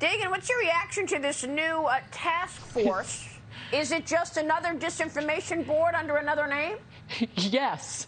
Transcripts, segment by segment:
Dagen, what's your reaction to this new task force? Is it just another disinformation board under another name? Yes.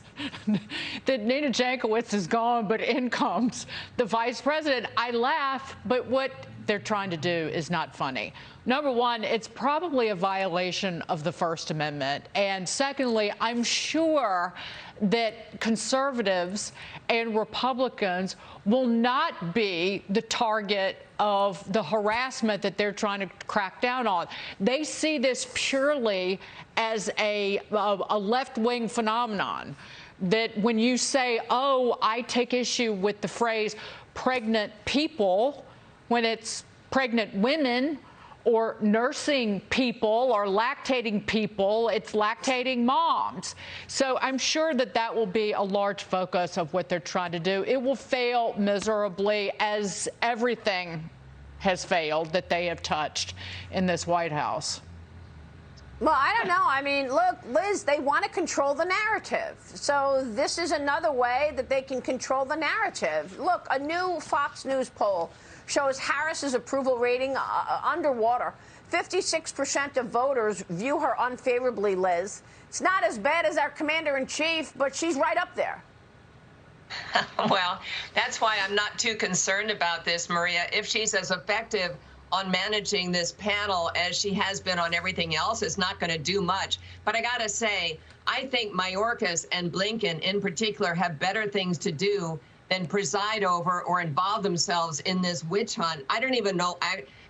That Nina Jankowicz is gone, but in comes the vice president. I laugh, but what they're trying to do is not funny. Number one, it's probably a violation of the First Amendment. And secondly, I'm sure that conservatives and Republicans will not be the target of the harassment that they're trying to crack down on. They see this purely as a left-wing phenomenon, that when you say, oh, I take issue with the phrase pregnant people, when it's pregnant women or nursing people or lactating people, it's lactating moms. So I'm sure that that will be a large focus of what they're trying to do. It will fail miserably, as everything has failed that they have touched in this White House. Well, I don't know. I mean, look, Liz, they want to control the narrative. So this is another way that they can control the narrative. Look, a new Fox News poll shows Harris's approval rating underwater. 56% of voters view her unfavorably, Liz. It's not as bad as our commander-in-chief, but she's right up there. Well, that's why I'm not too concerned about this, Maria. If she's as effective on managing this panel as she has been on everything else, it's not going to do much. But I got to say, I think Mayorkas and Blinken in particular have better things to do than preside over or involve themselves in this witch hunt. I don't even know.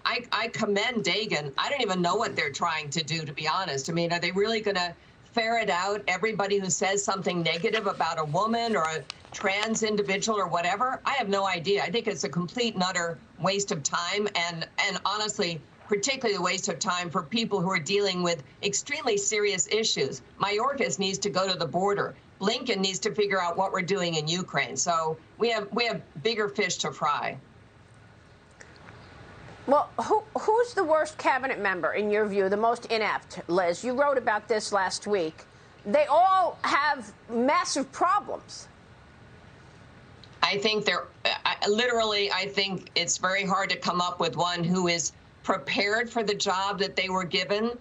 I commend Dagen. I don't even know what they're trying to do, to be honest. I mean, are they really going to ferret out everybody who says something negative about a woman or a trans individual or whatever? I have no idea. I think it's a complete and utter waste of time, and honestly, particularly a waste of time for people who are dealing with extremely serious issues. Mayorkas needs to go to the border. Blinken needs to figure out what we're doing in Ukraine. So we have bigger fish to fry. Well, who's the worst cabinet member, in your view, the most inept, Liz? You wrote about this last week. They all have massive problems. I think I think it's very hard to come up with one who is prepared for the job that they were given,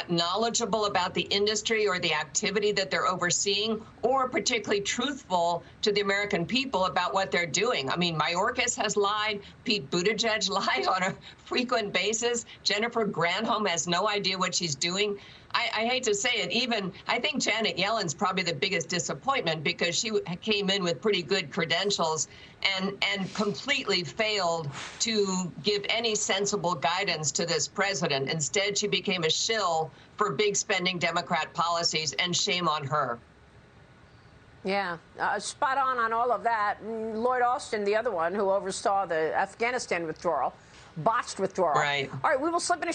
knowledgeable about the industry or the activity that they're overseeing, or particularly truthful to the American people about what they're doing. I mean, Mayorkas has lied. Pete Buttigieg lies on a frequent basis. Jennifer Granholm has no idea what she's doing. I hate to say it, I think Janet Yellen's probably the biggest disappointment, because she came in with pretty good credentials and completely failed to give any sensible guidance to this president. Instead, she became a shill for big spending Democrat policies, and shame on her. Yeah, spot on all of that. Lloyd Austin, the other one who oversaw the Afghanistan withdrawal, botched withdrawal. Right. All right, we will slip in a